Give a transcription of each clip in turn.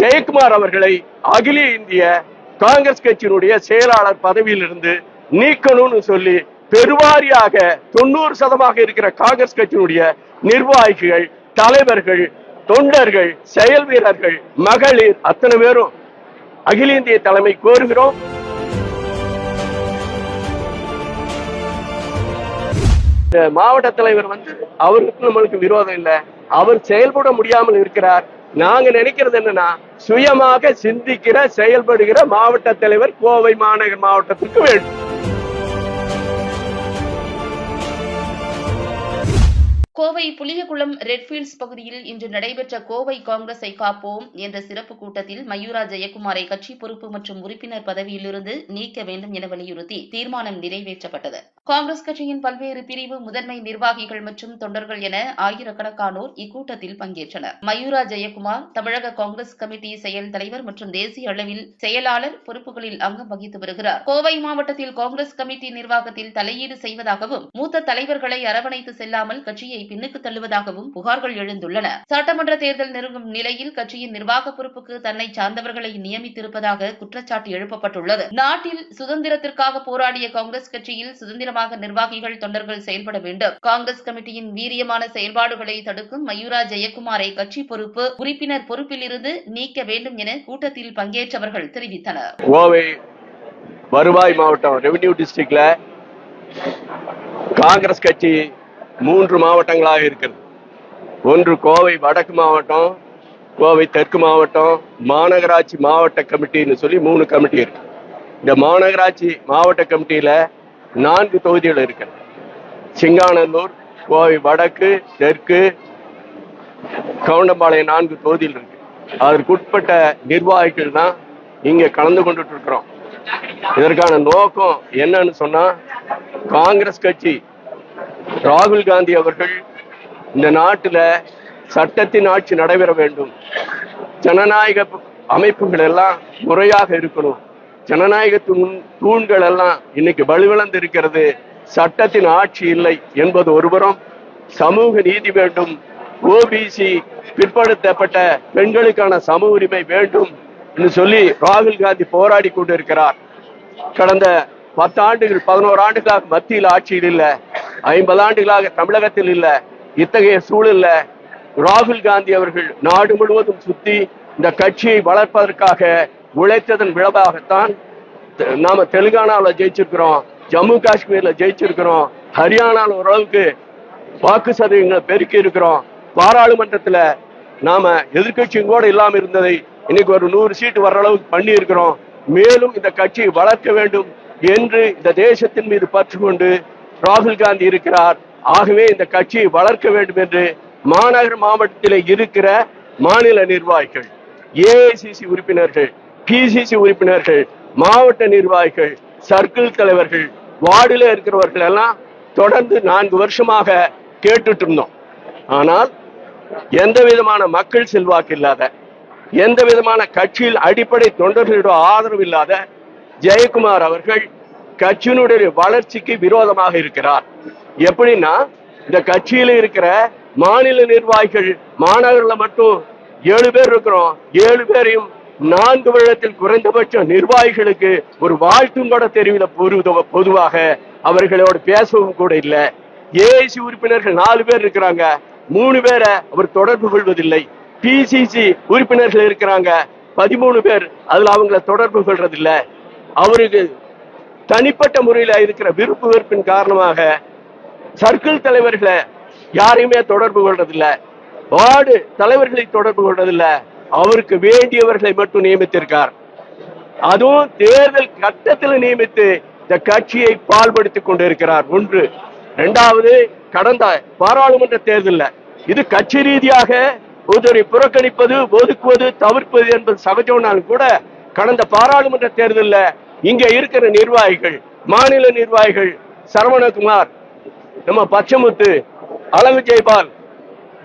ஜெயக்குமார் அவர்களை அகில இந்திய காங்கிரஸ் கட்சியினுடைய செயலாளர் பதவியிலிருந்து நீக்கணும்னு சொல்லி பெருவாரியாக 90% இருக்கிற காங்கிரஸ் கட்சியினுடைய நிர்வாகிகள், தலைவர்கள், தொண்டர்கள், செயல் வீரர்கள், மகளிர் அத்தனை பேரும் அகில இந்திய தலைமை கோருகிறோம். மாவட்ட தலைவர் அவருக்கு நம்மளுக்கு விரோதம் இல்லை, அவர் செயல்பட முடியாமல் இருக்கிறார். நாங்க நினைக்கிறது என்னன்னா, சுயமாக சிந்திக்கிற செயல்படுகிற மாவட்ட தலைவர் கோவை மாநகர் மாவட்டத்துக்கு வேண்டும். கோவை புளியகுளம் ரெட்ஃபீல்ட்ஸ் பகுதியில் இன்று நடைபெற்ற கோவை காங்கிரஸை காப்போம் என்ற சிறப்பு கூட்டத்தில் மயூரா ஜெயக்குமாரை கட்சி பொறுப்பு மற்றும் உறுப்பினர் பதவியிலிருந்து நீக்க வேண்டும் என வலியுறுத்தி தீர்மானம் நிறைவேற்றப்பட்டது. காங்கிரஸ் கட்சியின் பல்வேறு பிரிவு முதன்மை நிர்வாகிகள் மற்றும் தொண்டர்கள் என ஆயிரக்கணக்கானோர் இக்கூட்டத்தில் பங்கேற்றனர். மயூரா ஜெயக்குமார் தமிழக காங்கிரஸ் கமிட்டி செயல் தலைவர் மற்றும் தேசிய அளவில் செயலாளர் பொறுப்புகளில் அங்கம் வகித்து வருகிறார். கோவை மாவட்டத்தில் காங்கிரஸ் கமிட்டி நிர்வாகத்தில் தலையீடு செய்வதாகவும் மூத்த தலைவர்களை அரவணைத்து செல்லாமல் கட்சியை பின்னுக்கு தள்ளுவதாகவும் புகார்கள் எழுந்துள்ளன. சட்டமன்ற தேர்தல் நெருங்கும் நிலையில் கட்சியின் நிர்வாக பொறுப்புக்கு தன்னை சார்ந்தவர்களை நியமித்திருப்பதாக குற்றச்சாட்டு எழுப்பப்பட்டுள்ளது. நாட்டில் சுதந்திரத்திற்காக போராடிய காங்கிரஸ் கட்சியில் சுதந்திரமாக நிர்வாகிகள், தொண்டர்கள் செயல்பட வேண்டும். காங்கிரஸ் கமிட்டியின் வீரியமான செயல்பாடுகளை தடுக்கும் மயூரா ஜெயக்குமாரை கட்சி பொறுப்பு, உறுப்பினர் பொறுப்பிலிருந்து நீக்க வேண்டும் என கூட்டத்தில் பங்கேற்றவர்கள் தெரிவித்தனர். கோவை வருவாய் மாவட்டம் ரெவென்யூ டிஸ்ட்ரிக்ட்ல காங்கிரஸ் கட்சி 3 மாவட்டங்களாக இருக்கிறது. ஒன்று கோவை வடக்கு மாவட்டம், கோவை தெற்கு மாவட்டம், மாநகராட்சி மாவட்ட கமிட்டின்னு சொல்லி 3 கமிட்டி இருக்கு. இந்த மாநகராட்சி மாவட்ட கமிட்டியில 4 தொகுதிகள் இருக்கு. சிங்காநல்லூர், கோவை வடக்கு, தெற்கு, கவுண்டம்பாளையம் 4 தொகுதியில் இருக்கு. அதற்குட்பட்ட நிர்வாகிகள் தான் இங்க கலந்து கொண்டுட்டு இருக்கிறோம். இதற்கான நோக்கம் என்னன்னு சொன்னா, காங்கிரஸ் கட்சி ராகுல் காந்தி அவர்கள் இந்த நாட்டில் சட்டத்தின் ஆட்சி நடைபெற வேண்டும், ஜனநாயக அமைப்புகள் எல்லாம் முறையாக இருக்கணும், ஜனநாயக தூண்கள் எல்லாம் இன்னைக்கு வலுவிழந்து இருக்கிறது, சட்டத்தின் ஆட்சி இல்லை என்பது ஒருபுறம், சமூக நீதி வேண்டும், ஓபிசி பிற்படுத்தப்பட்ட பெண்களுக்கான சம உரிமை வேண்டும் என்று சொல்லி ராகுல் காந்தி போராடி கொண்டிருக்கிறார். கடந்த 10 ஆண்டுகள் 11 ஆண்டுகளாக மத்தியில் ஆட்சியில் இல்லை, 50 ஆண்டுகளாக தமிழகத்தில் இல்லை. இத்தகைய சூழல்ல ராகுல் காந்தி அவர்கள் நாடு முழுவதும் சுத்தி இந்த கட்சியை வளர்ப்பதற்காக உழைத்ததன் விளைவாகத்தான் நாம தெலுங்கானாவில் ஜெயிச்சிருக்கிறோம், ஜம்மு காஷ்மீர்ல ஜெயிச்சிருக்கிறோம், ஹரியானாவில் ஓரளவுக்கு வாக்கு சதவீதங்களை பெருக்கி இருக்கிறோம். பாராளுமன்றத்துல நாம எதிர்கட்சியும் கூட இல்லாம இருந்ததை இன்னைக்கு ஒரு 100 சீட்டு வர்ற அளவுக்கு பண்ணி இருக்கிறோம். மேலும் இந்த கட்சியை வளர்க்க வேண்டும் என்று இந்த தேசத்தின் மீது பற்று கொண்டு ராகுல் காந்தி இருக்கிறார். ஆகவே இந்த கட்சியை வளர்க்க வேண்டும் என்று மாநகர மாவட்டத்தில் இருக்கிற மாநில நிர்வாகிகள், ஏஐசிசி உறுப்பினர்கள், பிசிசி உறுப்பினர்கள், மாவட்ட நிர்வாகிகள், சர்க்கிள் தலைவர்கள், வார்டில் இருக்கிறவர்கள் எல்லாம் தொடர்ந்து 4 வருஷமாக கேட்டுட்டு இருந்தோம். ஆனால் எந்த விதமான மக்கள் செல்வாக்கு இல்லாத, எந்த விதமான கட்சியில் அடிப்படை தொண்டர்களிடம் ஆதரவு இல்லாத ஜெயக்குமார் அவர்கள் கட்சியினுடைய வளர்ச்சிக்கு விரோதமாக இருக்கிறார். எப்படின்னா, இந்த கட்சியில இருக்கிற மாநில நிர்வாகிகள் மாநகரில் மட்டும் 7 பேர் இருக்கிறோம். 7 பேரையும் 4 வருடத்தில் குறைந்தபட்சம் நிர்வாகிகளுக்கு ஒரு வாழ்த்தும் கூட தெரியல. பொதுவாக அவர்களோடு பேசவும் கூட இல்லை. ஏஐசி உறுப்பினர்கள் 4 பேர் இருக்கிறாங்க, 3 பேரை அவர் தொடர்பு கொள்வதில்லை. பிசிசி உறுப்பினர்கள் இருக்கிறாங்க 13 பேர், அதுல அவங்கள தொடர்பு கொள்றதில்லை. அவருக்கு தனிப்பட்ட முறையில் இருக்கிற விருப்பு வெறுப்பின் காரணமாக சர்க்கிள் தலைவர்களை யாரையுமே தொடர்பு கொள்றதில்லை, வார்டு தலைவர்களை தொடர்பு கொள்றதில்லை. அவருக்கு வேண்டியவர்களை மட்டும் நியமித்திருக்கார். அதுவும் தேர்தல் கட்டத்தில் நியமித்து இந்த கட்சியை பால்படுத்திக் கொண்டிருக்கிறார். ஒன்று. 2வது, கடந்த பாராளுமன்ற தேர்தலில் இது கட்சி ரீதியாக ஒருவரை புறக்கணிப்பது, ஒதுக்குவது, தவிர்ப்பது என்பது சகஜம்னாலும் கூட கடந்த பாராளுமன்ற தேர்தலில் இங்க இருக்கிற நிர்வாகிகள், மாநில நிர்வாகிகள் சரவணகுமார், நம்ம பச்சமுத்து, அழகு ஜெய்பால்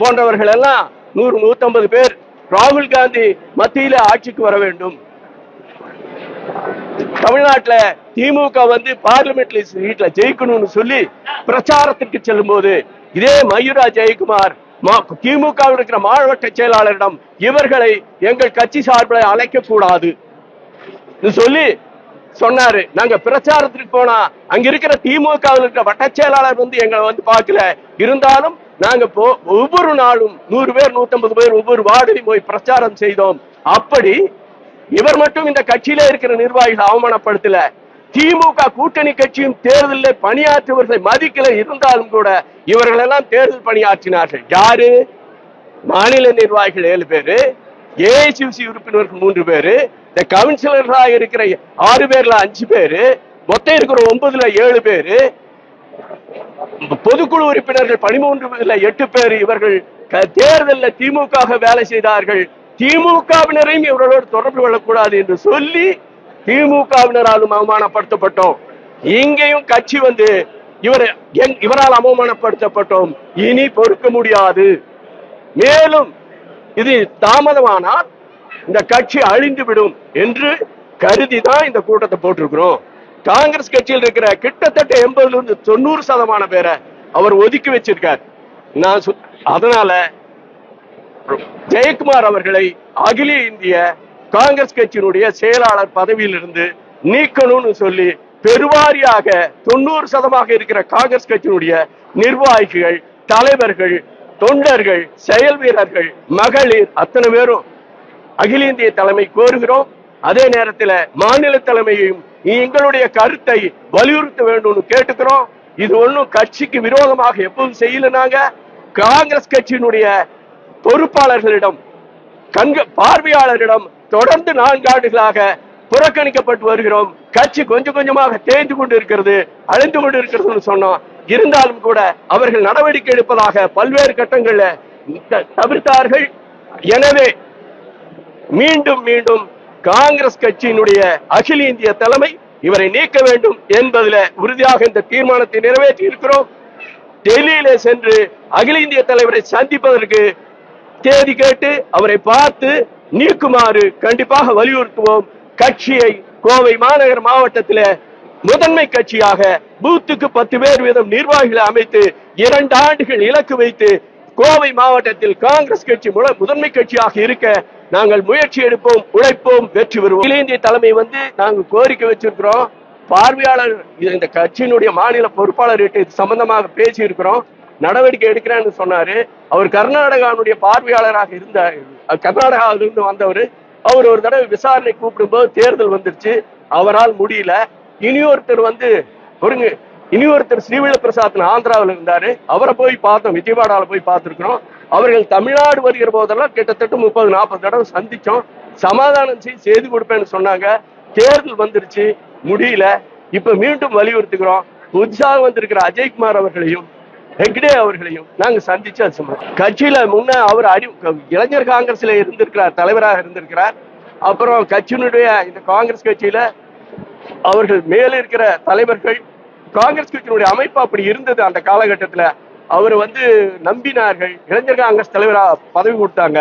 போன்றவர்கள் எல்லாம் 100-150 பேர் ராகுல் காந்தி மத்தியில ஆட்சிக்கு வர வேண்டும், தமிழ்நாட்டில் திமுக பார்லிமெண்ட் சீட்ல ஜெயிக்கணும்னு சொல்லி பிரச்சாரத்திற்கு செல்லும் போது இதே மயூரா ஜெயக்குமார் திமுக இருக்கிற மாவட்ட செயலாளரிடம் இவர்களை எங்கள் கட்சி சார்பில் அழைக்க கூடாது சொல்லி சொன்னாரு. நாங்க பிரச்சாரத்துக்கு போனா அங்க இருக்கிற திமுக இருக்கிற வட்ட செயலாளர் எங்களை பார்க்கல. இருந்தாலும் நாங்க ஒவ்வொரு நாளும் 100 பேர் 150 பேர் ஒவ்வொரு வார்டிலும் போய் பிரச்சாரம் செய்தோம். அப்படி இவர் மட்டும் இந்த கட்சியில இருக்கிற நிர்வாகிகள் அவமானப்படுத்தல. திமுக கூட்டணி கட்சியும் தேர்தலில் பணியாற்றுவர்களை மதிக்கல. இருந்தாலும் கூட இவர்கள் எல்லாம் தேர்தல் பணியாற்றினார்கள். யாரு? மாநில நிர்வாகிகள் 7 பேரு, ஏஐசிசி உறுப்பினர்கள் 3 பேரு, இந்த கவுன்சிலர்களாக இருக்கிற 6 பேர்ல 5 பேரு, மொத்தம் இருக்கிற 9ல 7 பேரு, பொதுக்குழு உறுப்பினர்கள் 13ல 8 பேர். இவர்கள் தேர்தலில் திமுக வேலை செய்தார்கள். திமுகவினரையும் இவர்களோடு தொடர்பு கொள்ளக்கூடாது என்று சொல்லி திமுகவினராலும் அவமானப்படுத்தப்பட்டோம். இங்கேயும் கட்சி இவரால் அவமானப்படுத்தப்பட்டோம். இனி பொறுக்க முடியாது. மேலும் இது தாமதமானால் இந்த கட்சி அழிந்துவிடும் என்று கருதிதான் இந்த கூட்டத்தை போட்டிருக்கிறோம். காங்கிரஸ் கட்சியில் இருக்கிற கிட்டத்தட்ட 80-90% பேரை அவர் ஒதுக்கி வச்சிருக்கார். அதனால ஜெயக்குமார் அவர்களை அகில இந்திய காங்கிரஸ் கட்சியினுடைய செயலாளர் பதவியில் இருந்து நீக்கணும்னு சொல்லி பெருவாரியாக 90% இருக்கிற காங்கிரஸ் கட்சியினுடைய நிர்வாகிகள், தலைவர்கள், தொண்டர்கள், செயல் வீரர்கள், மகளிர் அத்தனை பேரும் அகில இந்திய தலைமை கோருகிறோம். அதே நேரத்தில் மாநில தலைமையையும் எங்களுடைய கருத்தை வலியுறுத்த வேண்டும் கேட்டுக்கிறோம். இது ஒன்றும் கட்சிக்கு விரோதமாக எப்பவும் செய்யலனாங்க. காங்கிரஸ் கட்சியினுடைய பொறுப்பாளர்களிடம் பார்வையாளரிடம் தொடர்ந்து 4 ஆண்டுகளாக புறக்கணிக்கப்பட்டு வருகிறோம். கட்சி கொஞ்சம் கொஞ்சமாக தேய்ந்து கொண்டு இருக்கிறது, அழிந்து கொண்டு இருக்கிறது சொன்னோம். இருந்தாலும் கூட அவர்கள் நடவடிக்கை எடுப்பதாக பல்வேறு கட்டங்களில் தவிர்த்தார்கள். எனவே மீண்டும் மீண்டும் காங்கிரஸ் கட்சியினுடைய அகில இந்திய தலைமை இவரை நீக்க வேண்டும் என்பதில் உறுதியாக இந்த தீர்மானத்தை நிறைவேற்றி இருக்கிறோம். டெல்லியிலே சென்று அகில இந்திய தலைவரை சந்திப்பதற்கு தேதி கேட்டு அவரை பார்த்து நீக்குமாறு கண்டிப்பாக வலியுறுத்துவோம். கட்சியை கோவை மாநகர் மாவட்டத்தில் முதன்மை கட்சியாக பூத்துக்கு 10 பேர் வீதம் நிர்வாகிகளை அமைத்து 2 ஆண்டுகள் இலக்கு வைத்து கோவை மாவட்டத்தில் காங்கிரஸ் கட்சி முதன்மை கட்சியாக இருக்க நாங்கள் முயற்சி எடுப்போம், உழைப்போம், வெற்றி பெறுவோம். அகில இந்திய தலைமை நாங்கள் கோரிக்கை வச்சிருக்கிறோம். பார்வையாளர் இந்த கட்சியினுடைய மாநில பொறுப்பாளர் இது சம்பந்தமாக பேசி இருக்கிறோம். நடவடிக்கை எடுக்கிறேன்னு சொன்னாரு. அவர் கர்நாடகாவுடைய பார்வையாளராக இருந்தார். கர்நாடகாவிலிருந்து வந்தவர். அவர் ஒரு தடவை விசாரணை கூப்பிடும் போது தேர்தல் வந்துருச்சு, அவரால் முடியல. இனியொருத்தர் ஸ்ரீவில்ல பிரசாத் ஆந்திராவில் இருந்தாரு. அவரை போய் பார்த்தோம், விஜயவாடால போய் பார்த்திருக்கிறோம். அவர்கள் தமிழ்நாடு வருகிற போதெல்லாம் கிட்டத்தட்ட 30-40 தடவை சந்திச்சோம். சமாதானம் செய்து கொடுப்பேன்னு சொன்னாங்க. தேர்தல் வந்துருச்சு, முடியல. இப்ப மீண்டும் வலியுறுத்துகிறோம். புதுசாக வந்திருக்கிற அஜய்குமார் அவர்களையும் ஹெக்டே அவர்களையும் நாங்க சந்திச்சு கட்சியில முன்ன அவர் இளைஞர் காங்கிரஸ்ல இருந்திருக்கிறார், தலைவராக இருந்திருக்கிறார். அப்புறம் கட்சியினுடைய இந்த காங்கிரஸ் கட்சியில அவர்கள் மேல இருக்கிற தலைவர்கள் காங்கிரஸ் கட்சியினுடைய அமைப்பு அப்படி இருந்தது. அந்த காலகட்டத்தில் அவர் நம்பினார்கள். இளைஞர் காங்கிரஸ் தலைவராக பதவி கொடுத்தாங்க.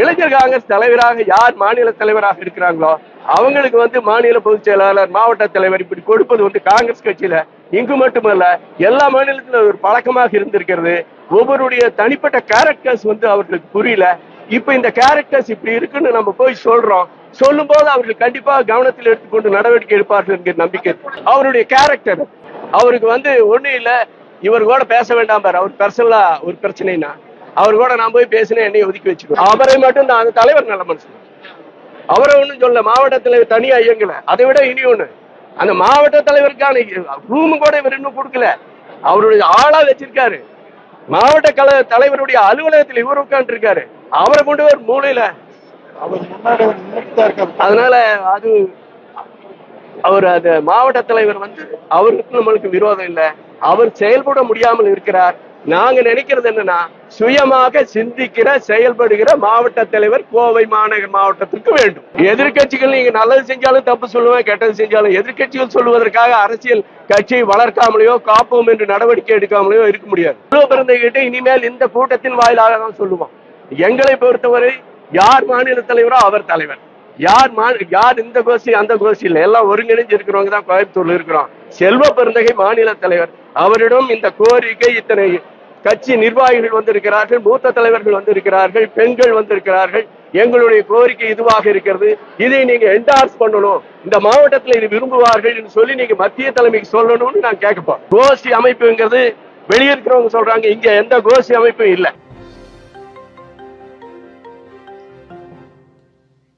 இளைஞர் காங்கிரஸ் தலைவராக யார் மாநில தலைவராக இருக்கிறாங்களோ அவங்களுக்கு மாநில பொதுச் செயலாளர், மாவட்ட தலைவர் இப்படி கொடுப்பது காங்கிரஸ் கட்சியில இங்கு மட்டுமல்ல எல்லா மாநிலத்திலும் ஒரு பழக்கமாக இருந்திருக்கிறது. ஒவ்வொருடைய தனிப்பட்ட கேரக்டர்ஸ் அவர்களுக்கு புரியல. இப்ப இந்த கேரக்டர்ஸ் இப்படி இருக்குன்னு நம்ம போய் சொல்றோம். சொல்லும் போது அவர்கள் கண்டிப்பாக கவனத்தில் எடுத்துக்கொண்டு நடவடிக்கை எடுப்பார்கள் என்கிற நம்பிக்கை. அவருடைய கேரக்டர் அவருக்கு ஒண்ணு இல்ல, இவர் கூட பேச வேண்டாம் பாரு, அவர் பர்சனலா ஒரு பிரச்சனைனா அவர் கூட நான் போய் பேசினேன், என்னை ஒதுக்கி வச்சுக்கோ. அவரை மட்டும் தான், அந்த தலைவர் நல்ல மனுஷன், அவரை ஒண்ணும் சொல்ல. மாவட்ட தலைவர் தனியா இயங்கல. அதை விட இனி ஒண்ணு, அந்த மாவட்ட தலைவருக்கான ரூம் கூட இவர் இன்னும் கொடுக்கல. அவருடைய ஆளா வச்சிருக்காரு. மாவட்ட தலைவருடைய அலுவலகத்தில் இவர் உட்கார்ந்து இருக்காரு. அவரை கொண்டு ஒரு மூலையில அதனால அது அவர் அந்த மாவட்ட தலைவர் அவருக்கு நம்மளுக்கு விரோதம் இல்லை. அவர் செயல்பட முடியாமல் இருக்கிறார். நாங்க நினைக்கிறது என்னன்னா, சுயமாக சிந்திக்கிற செயல்படுகிற மாவட்ட தலைவர் கோவை மாநகர் மாவட்டத்திற்கு வேண்டும். எதிர்கட்சிகள் நீங்க நல்லது செஞ்சாலும் தப்பு சொல்லுவேன், கெட்டது செஞ்சாலும் எதிர்கட்சிகள் சொல்லுவதற்காக அரசியல் கட்சியை வளர்க்காமலையோ காப்போம் என்று நடவடிக்கை எடுக்காமலையோ இருக்க முடியாது. பிறந்தகிட்ட இனிமேல் இந்த கூட்டத்தின் வாயிலாக தான் சொல்லுவோம். எங்களை பொறுத்தவரை யார் மாநில தலைவரோ அவர் தலைவர். யார் இந்த கோஷ்டி அந்த கோஷ்டி இல்லை, எல்லாம் ஒருங்கிணைஞ்சு இருக்கிறவங்க தான் கோயம்புத்தூர்ல இருக்கிறோம். செல்வ பெருந்தகை மாநில தலைவர். அவரிடம் இந்த கோரிக்கை இத்தனை கட்சி நிர்வாகிகள் வந்திருக்கிறார்கள், மூத்த தலைவர்கள் வந்திருக்கிறார்கள், பெண்கள் வந்திருக்கிறார்கள். எங்களுடைய கோரிக்கை இதுவாக இருக்கிறது. இதை நீங்க என்டார்ஸ் பண்ணணும், இந்த மாவட்டத்தில் இது விரும்புவார்கள் என்று சொல்லி நீங்க மத்திய தலைமைக்கு சொல்லணும்னு நான் கேட்கப்போம். கோஷ்டி அமைப்புங்கிறது வெளியிருக்கிறவங்க சொல்றாங்க, இங்க எந்த கோஷ்டி அமைப்பும் இல்லை.